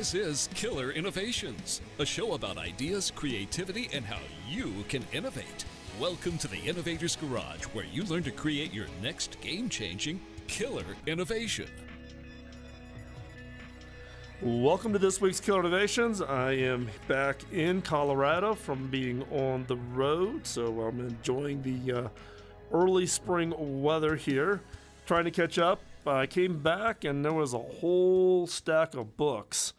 This is Killer Innovations, a show about ideas, creativity, and how you can innovate. Welcome to the Innovator's Garage, where you learn to create your next game-changing killer innovation. Welcome to this week's Killer Innovations. I am back in Colorado from being on the road, so I'm enjoying the early spring weather here, trying to catch up. I came back and there was a whole stack of books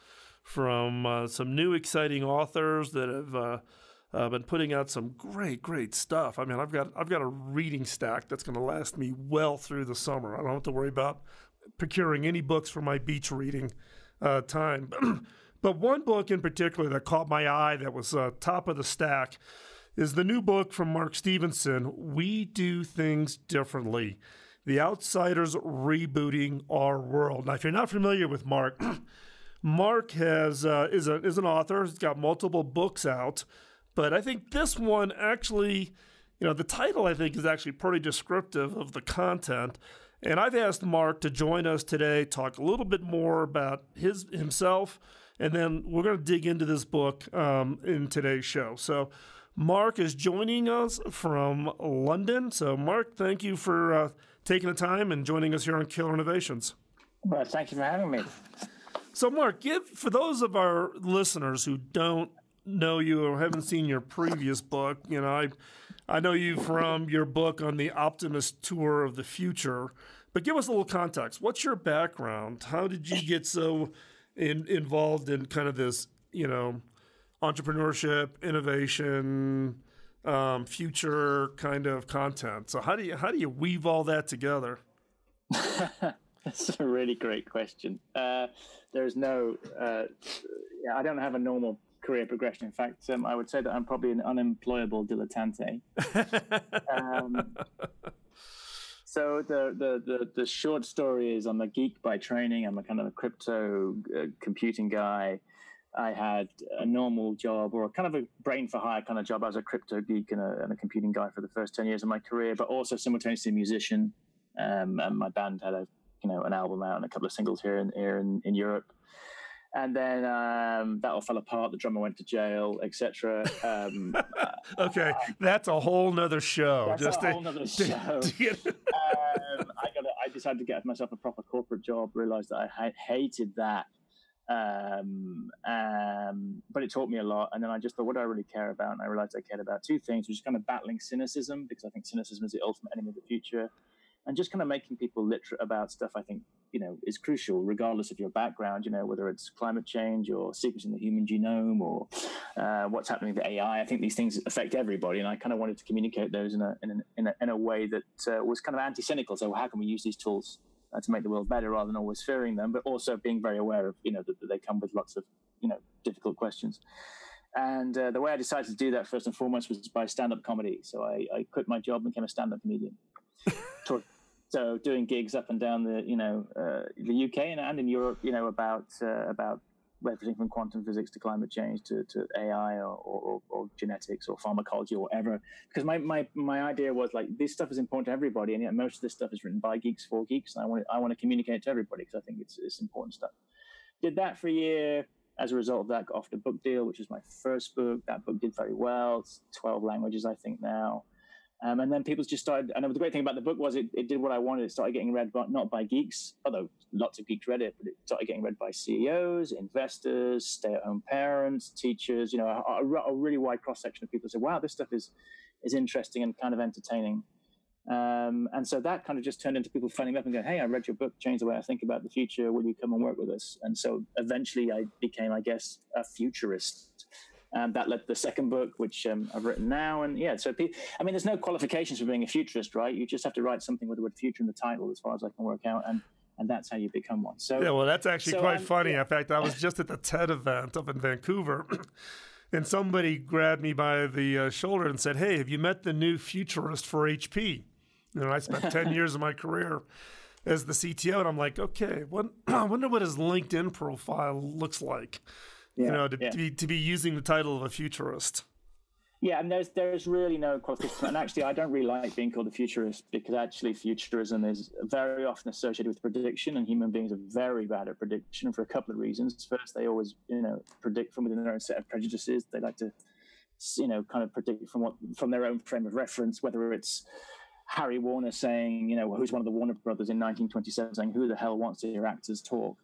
from some new exciting authors that have been putting out some great stuff. I mean, I've got a reading stack that's going to last me well through the summer. I don't have to worry about procuring any books for my beach reading time. But one book in particular that caught my eye that was top of the stack is the new book from Mark Stevenson, We Do Things Differently: The Outsiders Rebooting Our World. Now, if you're not familiar with Mark, Mark is an author. He's got multiple books out. But I think this one actually, the title I think is actually pretty descriptive of the content. And I've asked Mark to join us today, talk a little bit more about himself, and then we're going to dig into this book in today's show. So Mark is joining us from London. So Mark, thank you for taking the time and joining us here on Killer Innovations. Well, thank you for having me. So Mark, for those of our listeners who don't know you or haven't seen your previous book, I know you from your book on the Optimist Tour of the Future, but give us a little context. What's your background? How did you get so involved in kind of this, entrepreneurship, innovation, future kind of content? So how do you weave all that together? That's a really great question. There's no, I don't have a normal career progression. In fact, I would say that I'm probably an unemployable dilettante. So the short story is I'm a geek by training. I'm a kind of a crypto computing guy. I had a normal job or a kind of a brain for hire kind of job. I was a crypto geek and a computing guy for the first 10 years of my career, but also simultaneously a musician. And my band had an album out and a couple of singles here in Europe. And then that all fell apart. The drummer went to jail, etc. Okay, that's a whole nother show. That's a whole nother show. I decided to get myself a proper corporate job. Realized that I hated that, but it taught me a lot. And then I just thought, what do I really care about? And I realized I cared about two things, which is kind of battling cynicism, because I think cynicism is the ultimate enemy of the future. And just kind of making people literate about stuff I think, is crucial, regardless of your background, whether it's climate change or sequencing the human genome or what's happening with AI. I think these things affect everybody. And I kind of wanted to communicate those in a way that was kind of anti-cynical. So how can we use these tools to make the world better rather than always fearing them, but also being very aware of, that they come with lots of, difficult questions. And the way I decided to do that first and foremost was by stand-up comedy. So I quit my job and became a stand-up comedian. So doing gigs up and down the UK and in Europe, about everything from quantum physics to climate change to AI or genetics or pharmacology or whatever. Because my idea was like, this stuff is important to everybody, and yet most of this stuff is written by geeks for geeks, and I want to communicate it to everybody because I think it's important stuff. Did that for a year. As a result of that, got offered a book deal, which was my first book. That book did very well. It's 12 languages, I think, now. And then people just started, and the great thing about the book was it did what I wanted. It started getting read, not by geeks, although lots of geeks read it, but it started getting read by CEOs, investors, stay-at-home parents, teachers, a really wide cross-section of people said, wow, this stuff is interesting and kind of entertaining. And so that kind of just turned into people phoning up and going, hey, I read your book, changed the way I think about the future. Will you come and work with us? And so eventually I became, I guess, a futurist. That led to the second book, which I've written now. And so there's no qualifications for being a futurist, right? You just have to write something with the word future in the title, as far as I can work out. And that's how you become one. So yeah, well, that's actually quite funny. In fact, I was just at the TED event up in Vancouver, and somebody grabbed me by the shoulder and said, hey, have you met the new futurist for HP? I spent 10 years of my career as the CTO, and I'm like, okay, I wonder what his LinkedIn profile looks like. To be using the title of a futurist. Yeah, and there's really no qualification. And actually, I don't really like being called a futurist because actually futurism is very often associated with prediction, and human beings are very bad at prediction for a couple of reasons. First, they always, predict from within their own set of prejudices. They like to, kind of predict from their own frame of reference, whether it's Harry Warner saying, who's one of the Warner brothers in 1927 saying, who the hell wants to hear actors talk,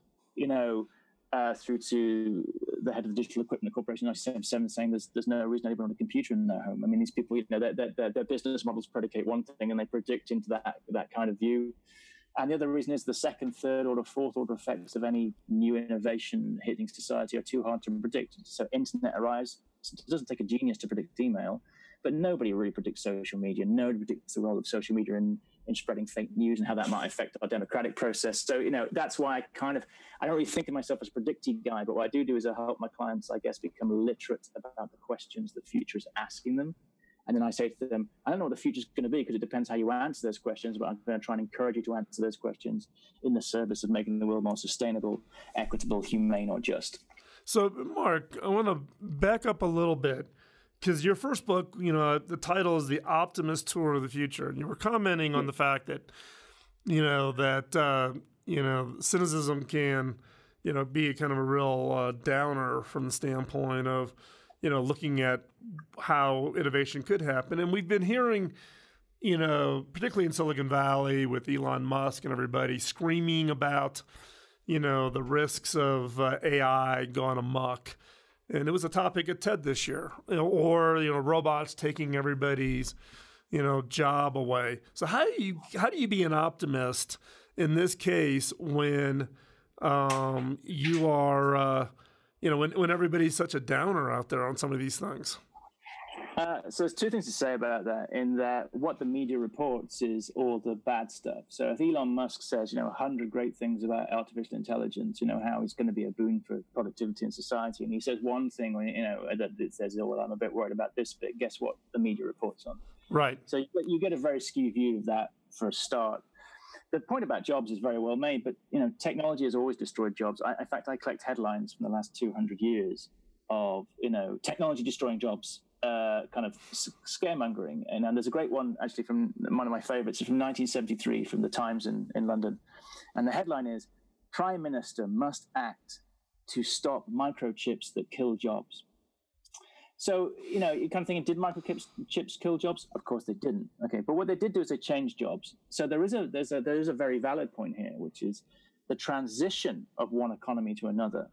through to the head of the Digital Equipment Corporation in 1977 saying there's no reason anybody on a computer in their home. I mean, these people, their business models predicate one thing and they predict into that kind of view. And the other reason is the second, third order, fourth order effects of any new innovation hitting society are too hard to predict. So internet arrives. It doesn't take a genius to predict email, but nobody really predicts social media. Nobody predicts the role of social media in spreading fake news and how that might affect our democratic process. So, that's why I don't really think of myself as a predictive guy, but what I do is I help my clients, I guess, become literate about the questions the future is asking them. And then I say to them, I don't know what the future is going to be because it depends how you answer those questions, but I'm going to try and encourage you to answer those questions in the service of making the world more sustainable, equitable, humane, or just. So, Mark, I want to back up a little bit. Because your first book, the title is The Optimist Tour of the Future. And you were commenting on the fact that, cynicism can, be kind of a real downer from the standpoint of, looking at how innovation could happen. And we've been hearing, particularly in Silicon Valley with Elon Musk and everybody screaming about, the risks of AI gone amok. And it was a topic at TED this year, or robots taking everybody's, job away. So how do you be an optimist in this case when you are, when everybody's such a downer out there on some of these things? So there's two things to say about that. In that, what the media reports is all the bad stuff. So if Elon Musk says, 100 great things about artificial intelligence, how it's going to be a boon for productivity in society, and he says one thing, that it says, oh, well, I'm a bit worried about this bit. Guess what? The media reports on. Right. So you get a very skewed view of that for a start. The point about jobs is very well made, but technology has always destroyed jobs. In fact, I collect headlines from the last 200 years of technology destroying jobs. Kind of scaremongering, and there's a great one actually from one of my favorites from 1973 from the Times in London, and the headline is Prime Minister must act to stop microchips that kill jobs. So you're kind of thinking, did microchips kill jobs? Of course they didn't. Okay, but what they did do is they changed jobs. So there is a very valid point here, which is the transition of one economy to another.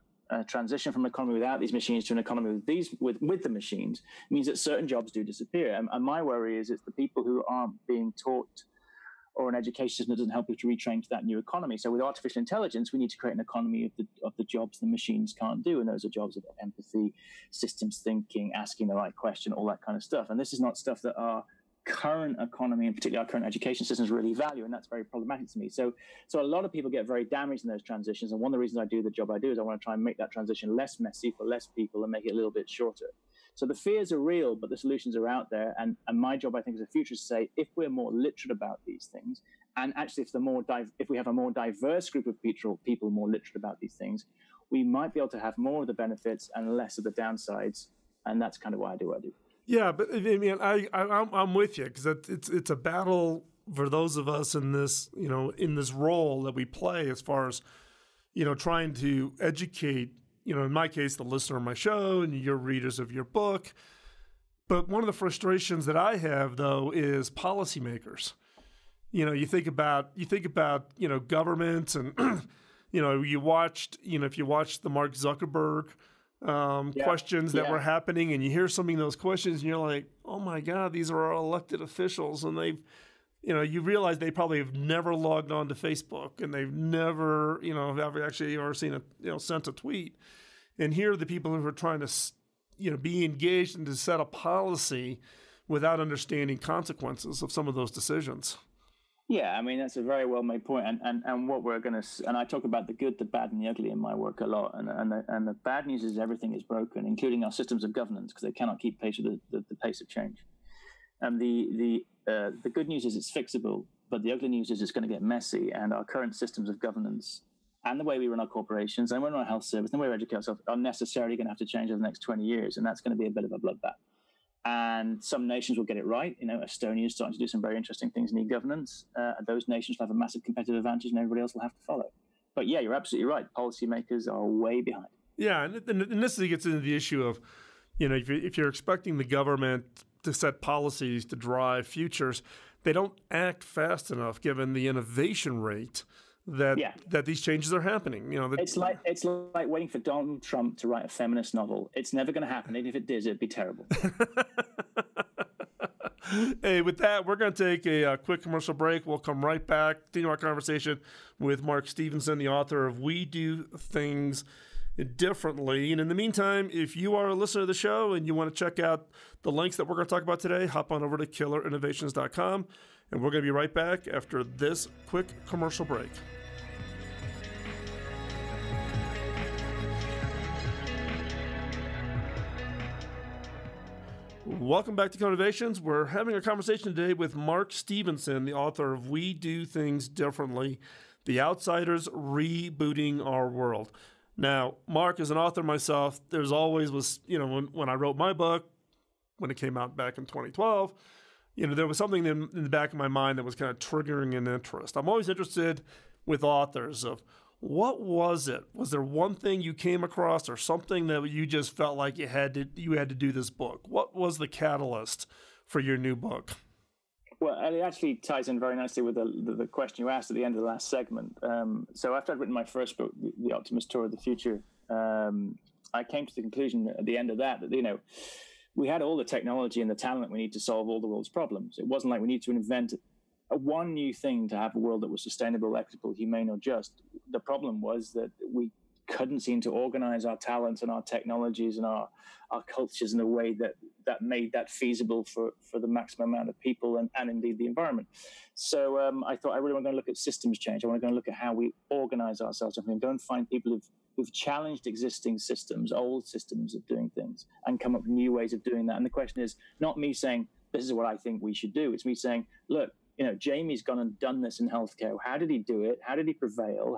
Transition from an economy without these machines to an economy with the machines means that certain jobs do disappear. And my worry is it's the people who aren't being taught, or an education system that doesn't help you to retrain to that new economy. So with artificial intelligence, we need to create an economy of the jobs the machines can't do. And those are jobs of empathy, systems thinking, asking the right question, all that kind of stuff. And this is not stuff that our current economy, and particularly our current education systems, really value, and that's very problematic to me. So a lot of people get very damaged in those transitions, and one of the reasons I do the job I do is I want to try and make that transition less messy for less people and make it a little bit shorter. So the fears are real, but the solutions are out there, and my job, I think, as a futurist, is to say, if we're more literate about these things, and actually if we have a more diverse group of people more literate about these things, we might be able to have more of the benefits and less of the downsides, and that's kind of why I do what I do. Yeah, but I mean, I'm with you because it's a battle for those of us in this in this role that we play as far as trying to educate in my case the listener of my show and your readers of your book. But one of the frustrations that I have though is policymakers. You think about governments and you watched if you watched the Mark Zuckerberg questions that were happening, and you hear some of those questions, and you're like, "Oh my God, these are our elected officials," and they've, you realize they probably have never logged on to Facebook, and they've never, ever seen sent a tweet. And here are the people who are trying to, be engaged and to set a policy without understanding consequences of some of those decisions. Yeah, I mean, that's a very well-made point. And what we're going to, and I talk about the good, the bad, and the ugly in my work a lot. And the bad news is everything is broken, including our systems of governance, because they cannot keep pace with the pace of change. And the good news is it's fixable, but the ugly news is it's going to get messy. And our current systems of governance and the way we run our corporations and we run our health service and the way we educate ourselves are necessarily going to have to change over the next 20 years. And that's going to be a bit of a bloodbath. And some nations will get it right. Estonia is starting to do some very interesting things in e-governance. Those nations will have a massive competitive advantage, and everybody else will have to follow. But yeah, you're absolutely right. Policymakers are way behind. Yeah, and this gets into the issue of, if you're expecting the government to set policies to drive futures, they don't act fast enough given the innovation rate that these changes are happening. It's like waiting for Donald Trump to write a feminist novel. It's never going to happen. And if it did, it'd be terrible. Hey, with that, we're going to take a quick commercial break. We'll come right back, continue our conversation with Mark Stevenson, the author of We Do Things Differently. And in the meantime, if you are a listener to the show and you want to check out the links that we're going to talk about today, hop on over to killerinnovations.com. And we're going to be right back after this quick commercial break. Welcome back to Killer Innovations. We're having a conversation today with Mark Stevenson, the author of We Do Things Differently, The Outsiders Rebooting Our World. Now, Mark, as an author myself, there's always was, when I wrote my book, when it came out back in 2012, there was something in the back of my mind that was kind of triggering an interest. I'm always interested with authors of what was it? Was there one thing you came across or something that you just felt like you had to do this book? What was the catalyst for your new book? Well, it actually ties in very nicely with the question you asked at the end of the last segment. So after I'd written my first book, The Optimist Tour of the Future, I came to the conclusion at the end of that we had all the technology and the talent we need to solve all the world's problems. It wasn't like we need to invent one new thing to have a world that was sustainable, equitable, humane, or just. The problem was that we couldn't seem to organize our talents and our technologies and our cultures in a way that made that feasible for the maximum amount of people and indeed the environment. So I thought I really want to look at systems change. I want to go and look at how we organize ourselves. I'm going to go and find people who've challenged existing systems, old systems of doing things, and come up with new ways of doing that. And the question is not me saying, this is what I think we should do. It's me saying, look, Jamie's gone and done this in healthcare. How did he do it? How did he prevail?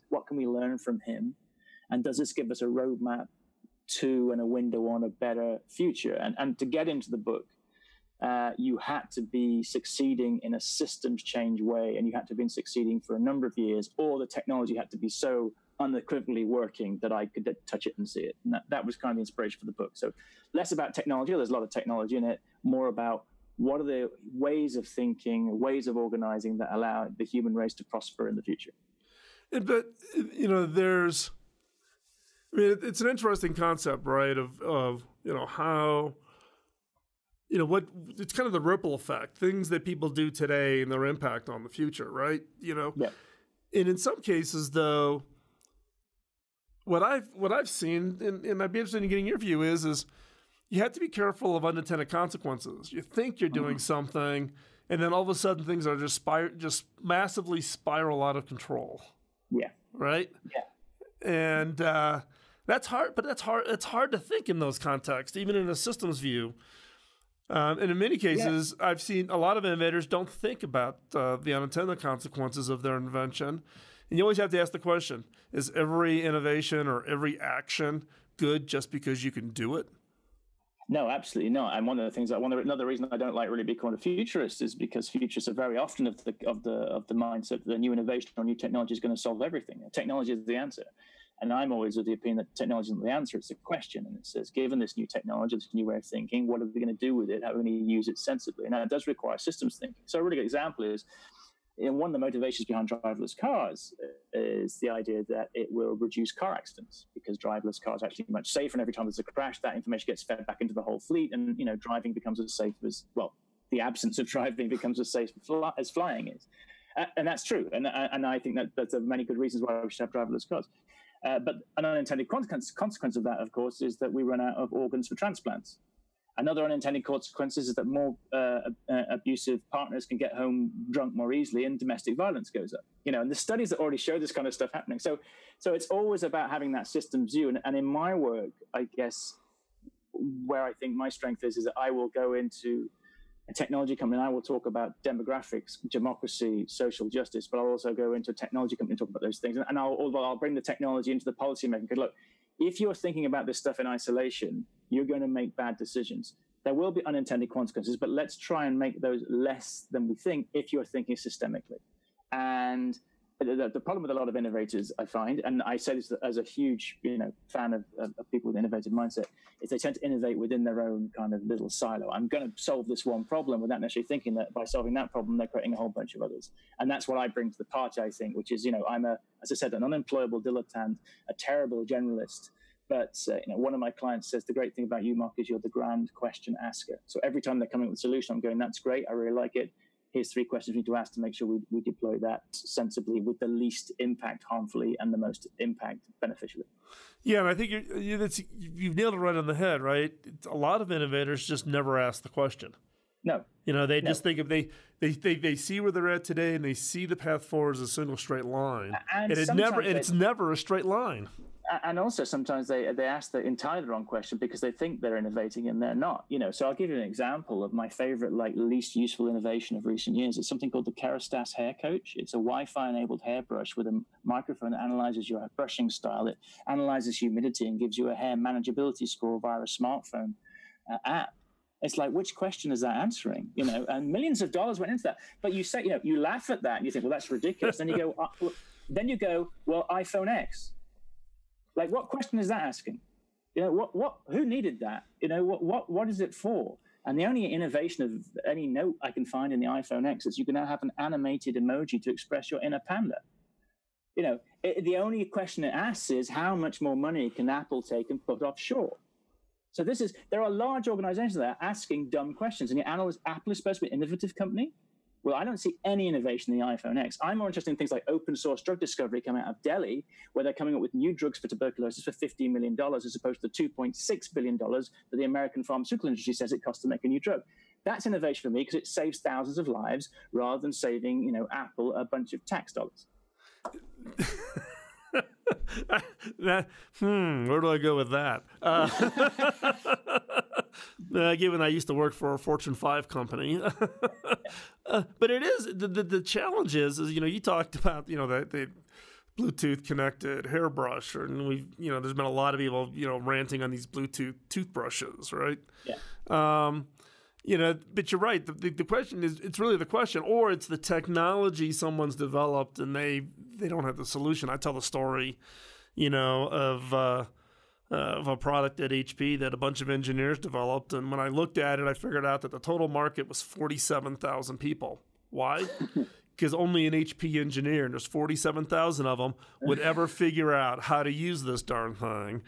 What can we learn from him? And does this give us a roadmap to and a window on a better future? And to get into the book, you had to be succeeding in a systems change way, and you had to have been succeeding for a number of years, or the technology had to be so unequivocally working that I could touch it and see it. And that was kind of the inspiration for the book. So less about technology. There's a lot of technology in it. More about what are the ways of thinking, ways of organizing that allow the human race to prosper in the future. But, it's an interesting concept, right? Of how, it's kind of the ripple effect, things that people do today and their impact on the future, right? Yeah. And in some cases, though, what I've seen, and I'd be interested in getting your view is you have to be careful of unintended consequences. You think you're doing something, and then all of a sudden things are just massively spiral out of control. Yeah. Right? Yeah. And that's hard, but it's hard to think in those contexts, even in a systems view. And in many cases, I've seen a lot of innovators don't think about the unintended consequences of their invention. And you always have to ask the question, is every innovation or every action good just because you can do it? No, absolutely not. And one of the things another reason I don't like really becoming a futurist is because futurists are very often of the mindset that a new innovation or new technology is going to solve everything. Technology is the answer. And I'm always of the opinion that technology isn't the answer, it's a question. And it says, given this new technology, this new way of thinking, what are we going to do with it? How are we going to use it sensibly? And that does require systems thinking. So a really good example is, one of the motivations behind driverless cars is the idea that it will reduce car accidents because driverless cars are actually much safer. And every time there's a crash, that information gets fed back into the whole fleet. And, driving becomes as safe as, the absence of driving becomes as safe as flying is. And that's true. And I think that there's many good reasons why we should have driverless cars. But an unintended consequence of that, of course, is that we run out of organs for transplants. Another unintended consequence is that more abusive partners can get home drunk more easily, and domestic violence goes up. And the studies that already show this kind of stuff happening. So it's always about having that systems view. And in my work, I guess where I think my strength is that I will go into a technology company and I will talk about demographics, democracy, social justice, but I'll also go into a technology company and talk about those things. And I'll bring the technology into the policy making. Because look, if you're thinking about this stuff in isolation, you're going to make bad decisions. There will be unintended consequences, but let's try and make those less than we think if you're thinking systemically. And the problem with a lot of innovators, I find, and I say this as a huge fan of people with innovative mindset, is they tend to innovate within their own kind of little silo. I'm going to solve this one problem without necessarily thinking that by solving that problem, they're creating a whole bunch of others. And that's what I bring to the party, I think, which is, I'm as I said, an unemployable dilettante, a terrible generalist. But one of my clients says the great thing about you, Mark, is you're the grand question asker. So every time they're coming up with a solution, I'm going, that's great. I really like it. Here's 3 questions we need to ask to make sure we deploy that sensibly with the least impact harmfully and the most impact beneficially. Yeah, and I think you've nailed it right on the head, right? A lot of innovators just never ask the question. No. They just think if they see where they're at today and they see the path forward as a single straight line. And it's never a straight line. And also sometimes they ask the entirely wrong question because they think they're innovating and they're not. So I'll give you an example of my favorite, least useful innovation of recent years. It's something called the Kerastase Hair Coach. It's a Wi-Fi enabled hairbrush with a microphone that analyzes your brushing style. It analyzes humidity and gives you a hair manageability score via a smartphone app. It's like, which question is that answering? And millions of dollars went into that. But you say, you laugh at that and you think, well, that's ridiculous. Then you go, well, iPhone X. Like, what question is that asking? Who needed that? What is it for? And the only innovation of any note I can find in the iPhone X is you can now have an animated emoji to express your inner panda. The only question it asks is how much more money can Apple take and put offshore? So there are large organizations that are asking dumb questions. And Apple is supposed to be an innovative company. Well, I don't see any innovation in the iPhone X. I'm more interested in things like open source drug discovery coming out of Delhi, where they're coming up with new drugs for tuberculosis for $15 million, as opposed to the $2.6 billion that the American pharmaceutical industry says it costs to make a new drug. That's innovation for me because it saves thousands of lives rather than saving, Apple a bunch of tax dollars. Where do I go with that? Given I used to work for a Fortune 5 company. But it is, the challenge is you talked about, the Bluetooth connected hairbrush, and there's been a lot of people, ranting on these Bluetooth toothbrushes, right? Yeah. But you're right. The question is, it's really the question, or it's the technology someone's developed and they don't have the solution. I tell the story, of a product at HP that a bunch of engineers developed. And when I looked at it, I figured out that the total market was 47,000 people. Why? Because only an HP engineer, and there's 47,000 of them, would ever figure out how to use this darn thing.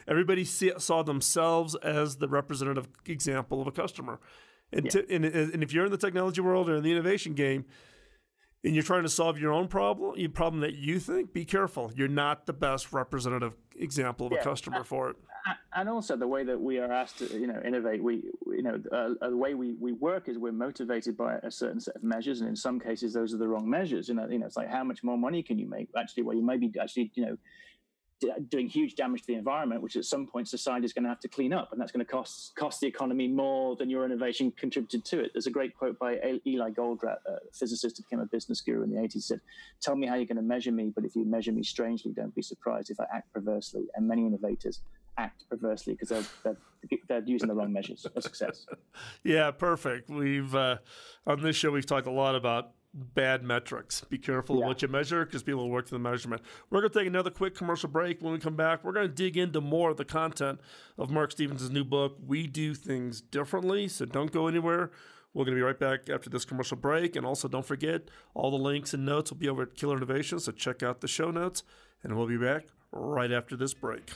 Everybody saw themselves as the representative example of a customer. And if you're in the technology world or in the innovation game, and you're trying to solve your own problem that you think, be careful. You're not the best representative example of a customer for it. And also the way that we are asked to, innovate, the way we work is we're motivated by a certain set of measures, and in some cases those are the wrong measures. It's like, how much more money can you make? Actually, well, you may be doing huge damage to the environment, which at some point society is going to have to clean up, and that's going to cost the economy more than your innovation contributed to it. There's a great quote by Eli Goldratt, a physicist who became a business guru in the 80s, said, "Tell me how you're going to measure me, but if you measure me strangely, don't be surprised if I act perversely." And many innovators act perversely because they're using the wrong measures of success. Yeah, perfect. We've on this show we've talked a lot about bad metrics. Be careful of what you measure because people will work to the measurement. We're going to take another quick commercial break. When we come back, we're going to dig into more of the content of Mark Stevens' new book, We Do Things Differently. So don't go anywhere. We're going to be right back after this commercial break. And also don't forget, all the links and notes will be over at Killer Innovations. So check out the show notes. And we'll be back right after this break.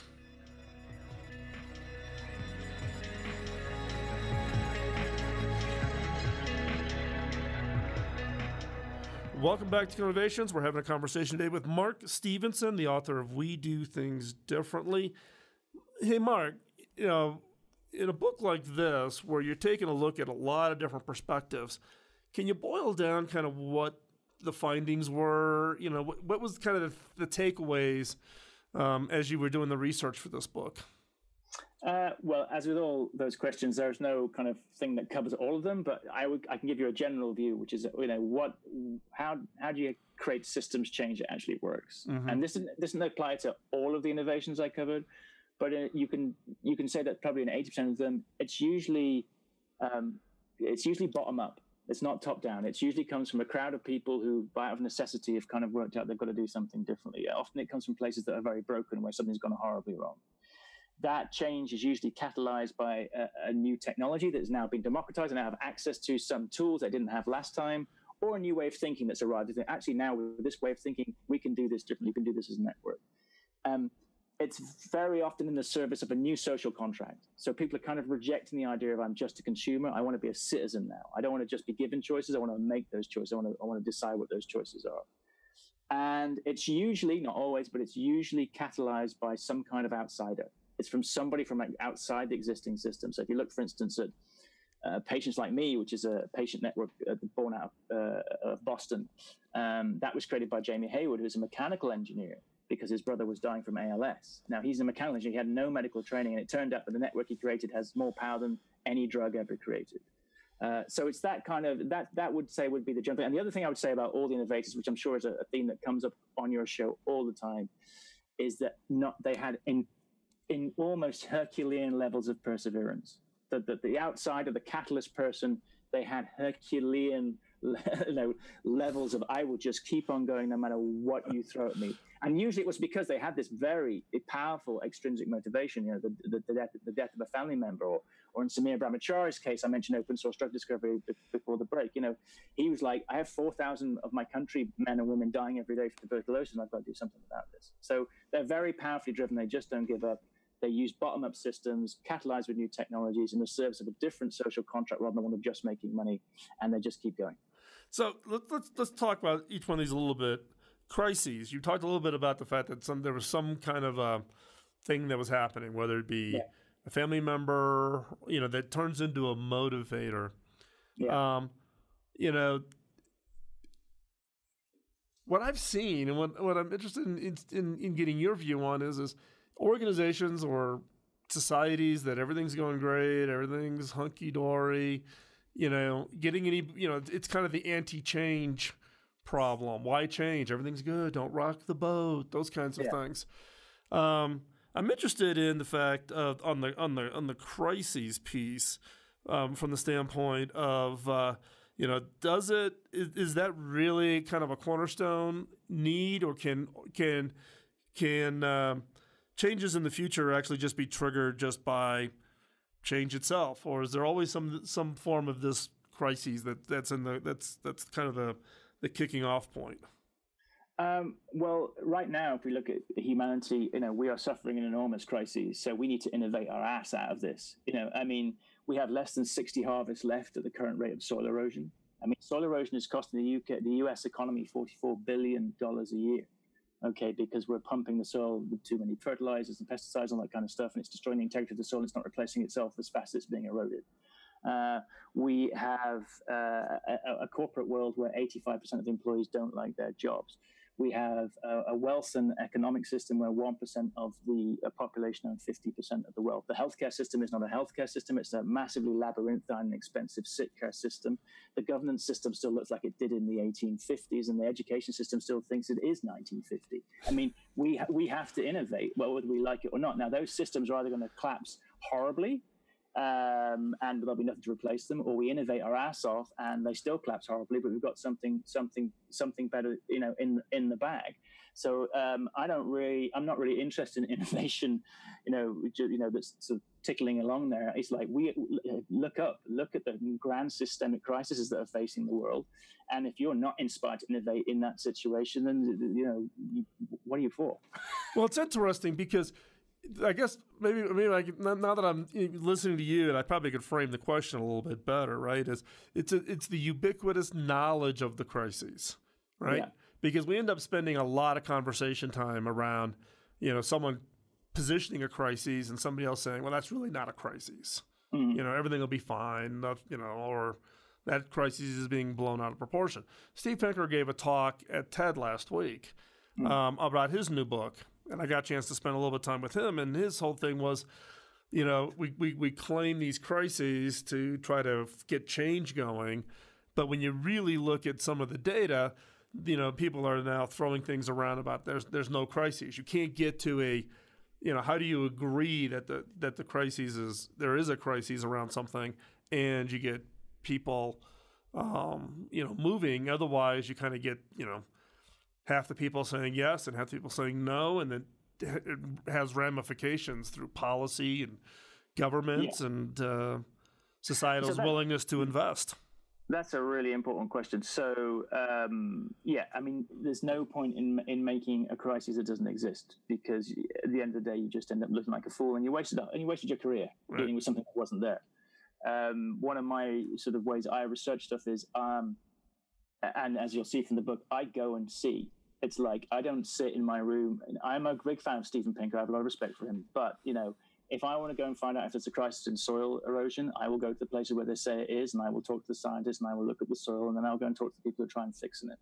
Welcome back to Killer Innovations. We're having a conversation today with Mark Stevenson, the author of We Do Things Differently. Hey, Mark, in a book like this, where you're taking a look at a lot of different perspectives, can you boil down kind of what the findings were? What was kind of the takeaways as you were doing the research for this book? Well, as with all those questions, there's no kind of thing that covers all of them, but I can give you a general view, which is, how do you create systems change that actually works? Mm-hmm. And this doesn't apply to all of the innovations I covered, but you can say that probably in 80% of them, it's usually bottom up. It's not top down. It usually comes from a crowd of people who, out of necessity, have kind of worked out they've got to do something differently. Often it comes from places that are very broken, where something's gone horribly wrong. That change is usually catalyzed by a new technology that has now been democratized and now have access to some tools they didn't have last time, or a new way of thinking that's arrived. Actually, now with this way of thinking, we can do this differently. We can do this as a network. It's very often in the service of a new social contract. So people are kind of rejecting the idea of I'm just a consumer. I want to be a citizen now. I don't want to just be given choices. I want to make those choices. I want to decide what those choices are. And it's usually, not always, but it's usually catalyzed by some kind of outsider. It's from somebody from outside the existing system. So if you look, for instance, at Patients Like Me, which is a patient network born out of Boston, that was created by Jamie Hayward, who's a mechanical engineer, because his brother was dying from ALS. Now, he's a mechanical engineer. He had no medical training, and it turned out that the network he created has more power than any drug ever created. So it's that kind of, that would be the jump. And the other thing I would say about all the innovators, which I'm sure is a theme that comes up on your show all the time, is that they had in almost Herculean levels of perseverance. The outside of the catalyst person, they had Herculean levels of I will just keep on going no matter what you throw at me. And usually it was because they had this very powerful extrinsic motivation, the death of a family member, or in Samir Brahmachari's case, I mentioned open source drug discovery before the break. He was like, I have 4,000 of my countrymen and women dying every day for tuberculosis, and I've got to do something about this. So they're very powerfully driven. They just don't give up. They use bottom-up systems, catalyzed with new technologies in the service of a different social contract rather than one of just making money, and they just keep going. So let's talk about each one of these a little bit. Crises. You talked a little bit about the fact that there was some kind of thing that was happening, whether it be a family member, that turns into a motivator. Yeah. What I've seen and what I'm interested in getting your view on is organizations or societies that everything's going great, everything's hunky-dory, getting any, it's kind of the anti-change problem. Why change? Everything's good. Don't rock the boat. Those kinds of things. I'm interested in the fact of on the crises piece from the standpoint of is that really kind of a cornerstone need, or can changes in the future actually just be triggered just by change itself, or is there always some form of this crises that's kind of the kicking off point? Well, right now, if we look at humanity, we are suffering an enormous crisis. So we need to innovate our ass out of this. We have less than 60 harvests left at the current rate of soil erosion. Soil erosion is costing the US economy $44 billion a year. Okay, because we're pumping the soil with too many fertilizers and pesticides and all that kind of stuff, and it's destroying the integrity of the soil. It's not replacing itself as fast as it's being eroded. We have a corporate world where 85% of employees don't like their jobs. We have a wealth and economic system where 1% of the population owns 50% of the wealth. The healthcare system is not a healthcare system. It's a massively labyrinthine and expensive sick care system. The governance system still looks like it did in the 1850s, and the education system still thinks it is 1950. We have to innovate, whether we like it or not. Now, those systems are either going to collapse horribly, and there'll be nothing to replace them, or we innovate our ass off and they still collapse horribly, but we've got something better, in the bag. So I'm not really interested in innovation, that's sort of tickling along there. It's like we look at the grand systemic crises that are facing the world, and if you're not inspired to innovate in that situation, then what are you for? Well, it's interesting because I guess maybe now that I'm listening to you, and I probably could frame the question a little bit better, right? It's the ubiquitous knowledge of the crises, right? Yeah. Because we end up spending a lot of conversation time around, someone positioning a crisis and somebody else saying, well, that's really not a crisis. Mm-hmm. Everything will be fine, or that crisis is being blown out of proportion. Steve Pinker gave a talk at TED last week about his new book. And I got a chance to spend a little bit of time with him, and his whole thing was, we claim these crises to try to get change going, but when you really look at some of the data, people are now throwing things around about there's no crises. You can't get to how do you agree that the crisis there is a crisis around something, and you get people, moving. Otherwise, you kind of get, half the people saying yes and half the people saying no, and then it has ramifications through policy and governments and societal's willingness to invest. That's a really important question. So, there's no point in making a crisis that doesn't exist, because at the end of the day, you just end up looking like a fool, and you wasted your career dealing with something that wasn't there. One of my sort of ways I research stuff is, and as you'll see from the book, I go and see. It's like, I don't sit in my room, and I'm a big fan of Steven Pinker. I have a lot of respect for him, but if I want to go and find out if there's a crisis in soil erosion, I will go to the places where they say it is, and I will talk to the scientists, and I will look at the soil, and then I'll go and talk to the people who are trying to fix it.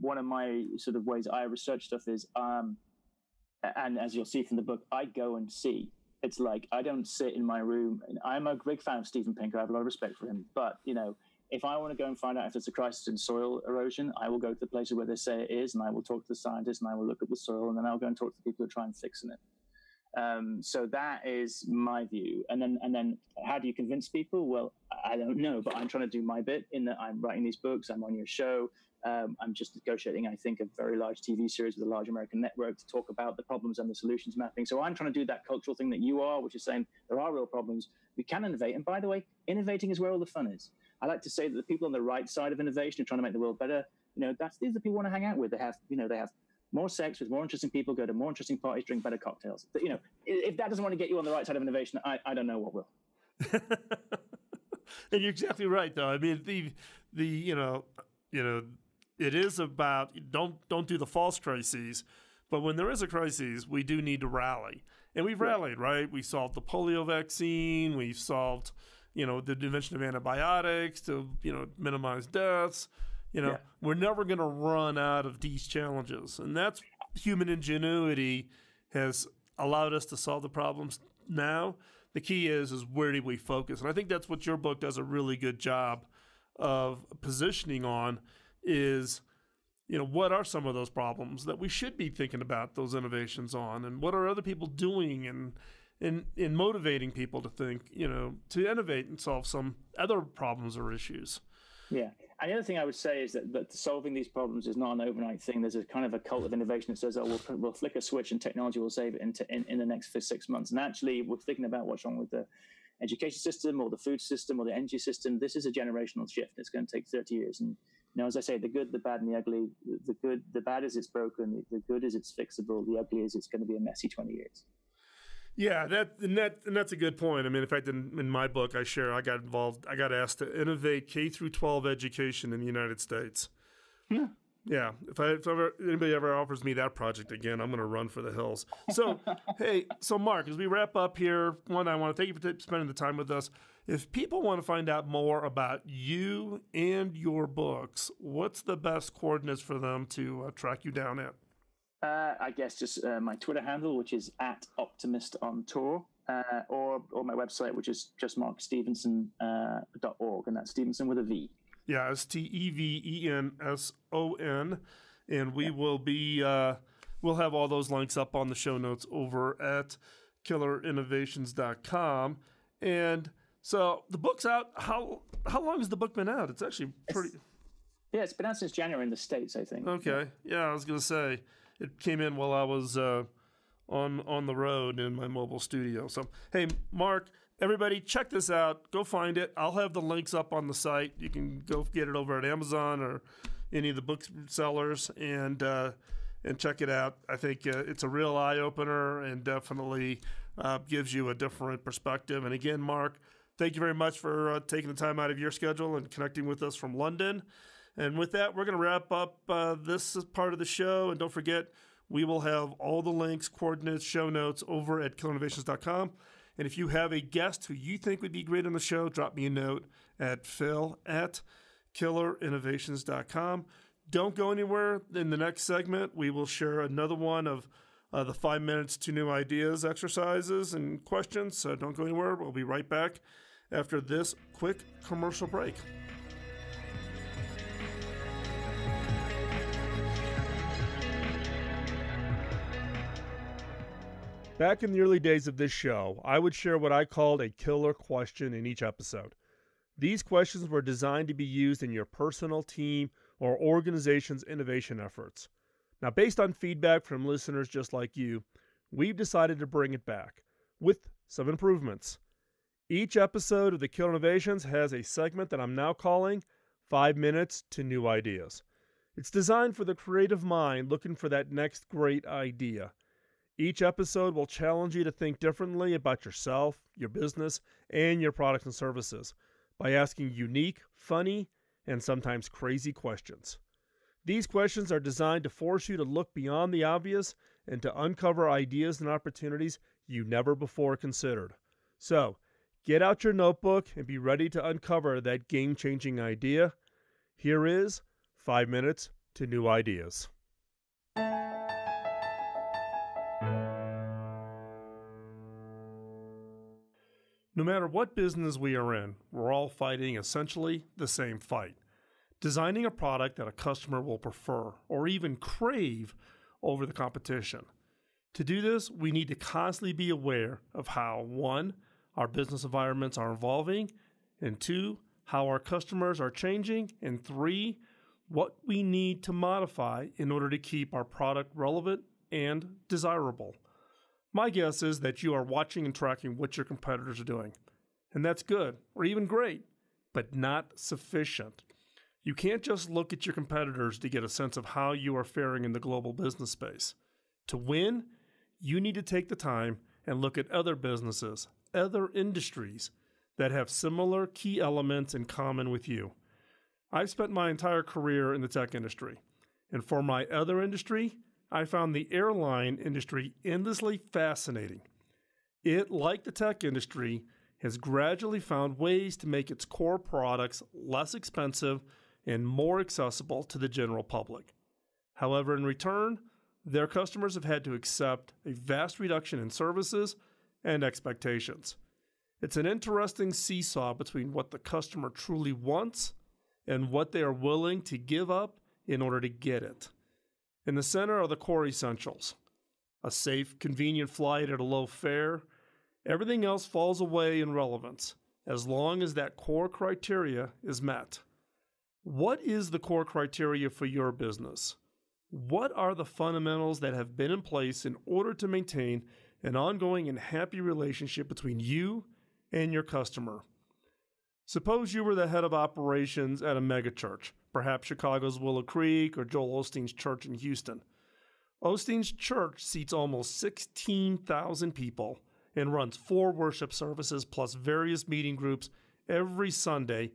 One of my sort of ways I research stuff is, and as you'll see from the book, I go and see. It's like, I don't sit in my room, and I'm a big fan of Steven Pinker. I have a lot of respect for him, but if I want to go and find out if there's a crisis in soil erosion, I will go to the places where they say it is, and I will talk to the scientists, and I will look at the soil, and then I'll go and talk to the people who are trying to fix it. So that is my view. And then how do you convince people? Well, I don't know, but I'm trying to do my bit in that I'm writing these books. I'm on your show. I'm just negotiating, I think, a very large TV series with a large American network to talk about the problems and the solutions mapping. So I'm trying to do that cultural thing that you are, which is saying there are real problems. We can innovate. And by the way, innovating is where all the fun is. I like to say that the people on the right side of innovation are trying to make the world better. These are the people I want to hang out with. They have more sex with more interesting people, go to more interesting parties, drink better cocktails. If that doesn't want to get you on the right side of innovation, I don't know what will. And you're exactly right, though. I mean, it is about don't do the false crises, but when there is a crisis, we do need to rally, and we've rallied, right? We solved the polio vaccine. We've solved, the invention of antibiotics to minimize deaths. We're never going to run out of these challenges. And that's human ingenuity has allowed us to solve the problems now. The key is where do we focus? And I think that's what your book does a really good job of positioning on is, what are some of those problems that we should be thinking about those innovations on? And what are other people doing and motivating people to think, to innovate and solve some other problems or issues? Yeah. And the other thing I would say is that solving these problems is not an overnight thing. There's a kind of a cult of innovation that says, we'll flick a switch and technology will save it in the next 6 months. And actually, we're thinking about what's wrong with the education system or the food system or the energy system. This is a generational shift. It's going to take 30 years. And, as I say, the good, the bad, and the ugly, the bad is it's broken. The good is it's fixable. The ugly is it's going to be a messy 20 years. Yeah, that's a good point. I mean, in fact, in my book, I got asked to innovate K through 12 education in the United States. Yeah. If anybody ever offers me that project again, I'm going to run for the hills. So, so Mark, as we wrap up here, I want to thank you for spending the time with us. If people want to find out more about you and your books, what's the best coordinates for them to track you down at? I guess just my Twitter handle, which is @OptimistOnTour, or my website, which is justmarkstevenson.org, and that's Stevenson with a V. Yeah, STEVENSON, and we will be we'll have all those links up on the show notes over at killerinnovations.com. And so the book's out. How long has the book been out? It's actually pretty. It's been out since January in the States, I think. Okay, yeah, I was gonna say. It came in while I was on the road in my mobile studio. So, hey, Mark, everybody, check this out. Go find it. I'll have the links up on the site. You can go get it over at Amazon or any of the booksellers and check it out. I think it's a real eye-opener and definitely gives you a different perspective. And again, Mark, thank you very much for taking the time out of your schedule and connecting with us from London. And with that, we're going to wrap up this part of the show. And don't forget, we will have all the links, coordinates, show notes over at killerinnovations.com. And if you have a guest who you think would be great on the show, drop me a note at phil@killerinnovations.com. Don't go anywhere. In the next segment, we will share another one of the 5 minutes to new ideas exercises and questions. So don't go anywhere. We'll be right back after this quick commercial break. Back in the early days of this show, I would share what I called a killer question in each episode. These questions were designed to be used in your personal, team, or organization's innovation efforts. Now, based on feedback from listeners just like you, we've decided to bring it back with some improvements. Each episode of the Killer Innovations has a segment that I'm now calling 5 Minutes to New Ideas. It's designed for the creative mind looking for that next great idea. Each episode will challenge you to think differently about yourself, your business, and your products and services by asking unique, funny, and sometimes crazy questions. These questions are designed to force you to look beyond the obvious and to uncover ideas and opportunities you never before considered. So, get out your notebook and be ready to uncover that game-changing idea. Here is 5 Minutes to New Ideas. No matter what business we are in, we're all fighting essentially the same fight. Designing a product that a customer will prefer or even crave over the competition. To do this, we need to constantly be aware of how, 1, our business environments are evolving, and 2, how our customers are changing, and 3, what we need to modify in order to keep our product relevant and desirable. My guess is that you are watching and tracking what your competitors are doing. And that's good, or even great, but not sufficient. You can't just look at your competitors to get a sense of how you are faring in the global business space. To win, you need to take the time and look at other businesses, other industries that have similar key elements in common with you. I've spent my entire career in the tech industry, and for my other industry, I found the airline industry endlessly fascinating. It, like the tech industry, has gradually found ways to make its core products less expensive and more accessible to the general public. However, in return, their customers have had to accept a vast reduction in services and expectations. It's an interesting seesaw between what the customer truly wants and what they are willing to give up in order to get it. In the center are the core essentials. A safe, convenient flight at a low fare. Everything else falls away in relevance, as long as that core criteria is met. What is the core criteria for your business? What are the fundamentals that have been in place in order to maintain an ongoing and happy relationship between you and your customer? Suppose you were the head of operations at a megachurch, perhaps Chicago's Willow Creek or Joel Osteen's church in Houston. Osteen's church seats almost 16,000 people and runs 4 worship services plus various meeting groups every Sunday,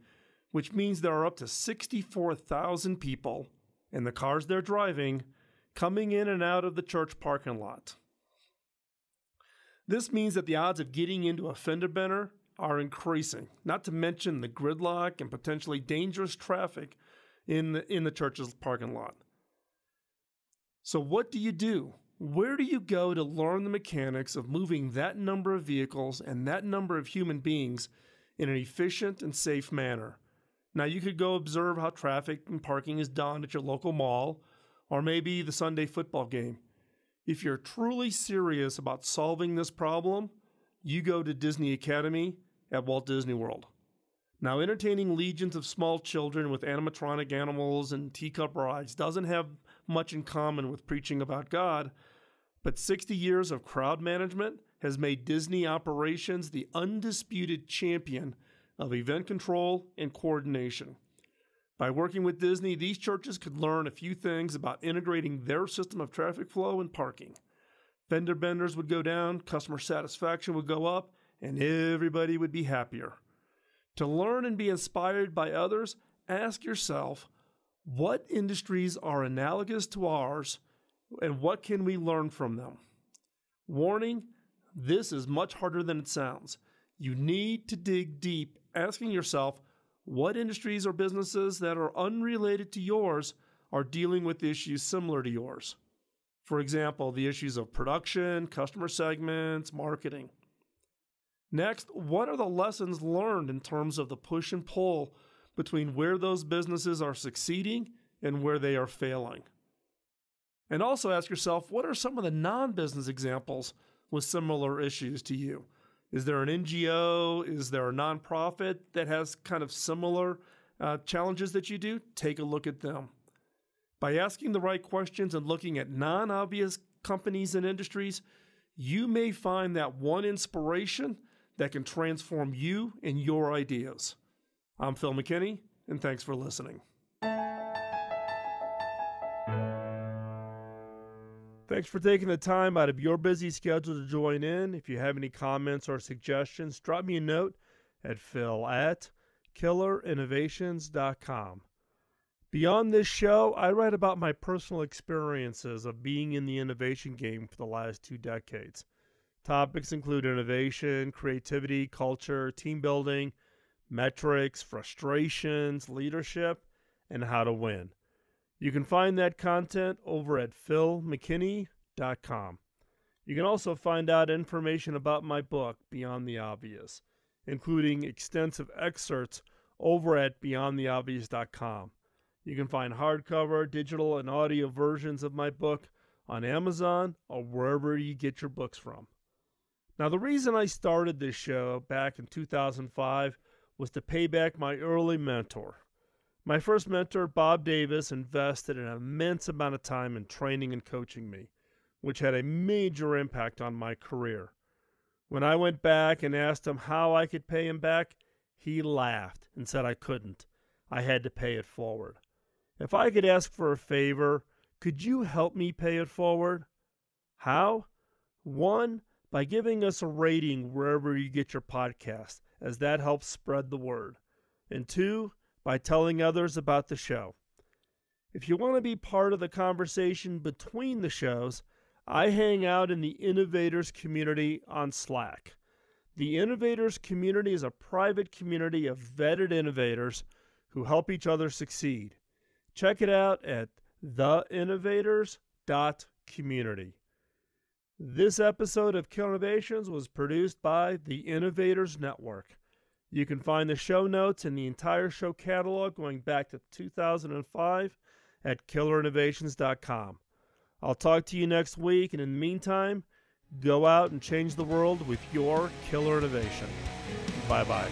which means there are up to 64,000 people in the cars they're driving coming in and out of the church parking lot. This means that the odds of getting into a fender bender are increasing, not to mention the gridlock and potentially dangerous traffic in the church's parking lot. So what do you do? Where do you go to learn the mechanics of moving that number of vehicles and that number of human beings in an efficient and safe manner? Now, you could go observe how traffic and parking is done at your local mall, or maybe the Sunday football game. If you're truly serious about solving this problem, you go to Disney Academy at Walt Disney World. Now, entertaining legions of small children with animatronic animals and teacup rides doesn't have much in common with preaching about God, but 60 years of crowd management has made Disney operations the undisputed champion of event control and coordination. By working with Disney, these churches could learn a few things about integrating their system of traffic flow and parking. Fender benders would go down, customer satisfaction would go up, and everybody would be happier. To learn and be inspired by others, ask yourself, what industries are analogous to ours, and what can we learn from them? Warning, this is much harder than it sounds. You need to dig deep, asking yourself what industries or businesses that are unrelated to yours are dealing with issues similar to yours. For example, the issues of production, customer segments, marketing. Next, what are the lessons learned in terms of the push and pull between where those businesses are succeeding and where they are failing? And also ask yourself, what are some of the non-business examples with similar issues to you? Is there an NGO? Is there a nonprofit that has kind of similar challenges that you do? Take a look at them. By asking the right questions and looking at non-obvious companies and industries, you may find that one inspiration that can transform you and your ideas. I'm Phil McKinney, and thanks for listening. Thanks for taking the time out of your busy schedule to join in. If you have any comments or suggestions, drop me a note at phil@killerinnovations.com. Beyond this show, I write about my personal experiences of being in the innovation game for the last 2 decades. Topics include innovation, creativity, culture, team building, metrics, frustrations, leadership, and how to win. You can find that content over at philmckinney.com. You can also find out information about my book, Beyond the Obvious, including extensive excerpts over at beyondtheobvious.com. You can find hardcover, digital, and audio versions of my book on Amazon or wherever you get your books from. Now, the reason I started this show back in 2005 was to pay back my early mentor. My first mentor, Bob Davis, invested an immense amount of time in training and coaching me, which had a major impact on my career. When I went back and asked him how I could pay him back, he laughed and said I couldn't. I had to pay it forward. If I could ask for a favor, could you help me pay it forward? How? 1, by giving us a rating wherever you get your podcast, as that helps spread the word. And 2, by telling others about the show. If you want to be part of the conversation between the shows, I hang out in the Innovators community on Slack. The Innovators community is a private community of vetted innovators who help each other succeed. Check it out at theinnovators.community. This episode of Killer Innovations was produced by the Innovators Network. You can find the show notes and the entire show catalog going back to 2005 at killerinnovations.com. I'll talk to you next week, and in the meantime, go out and change the world with your killer innovation. Bye-bye.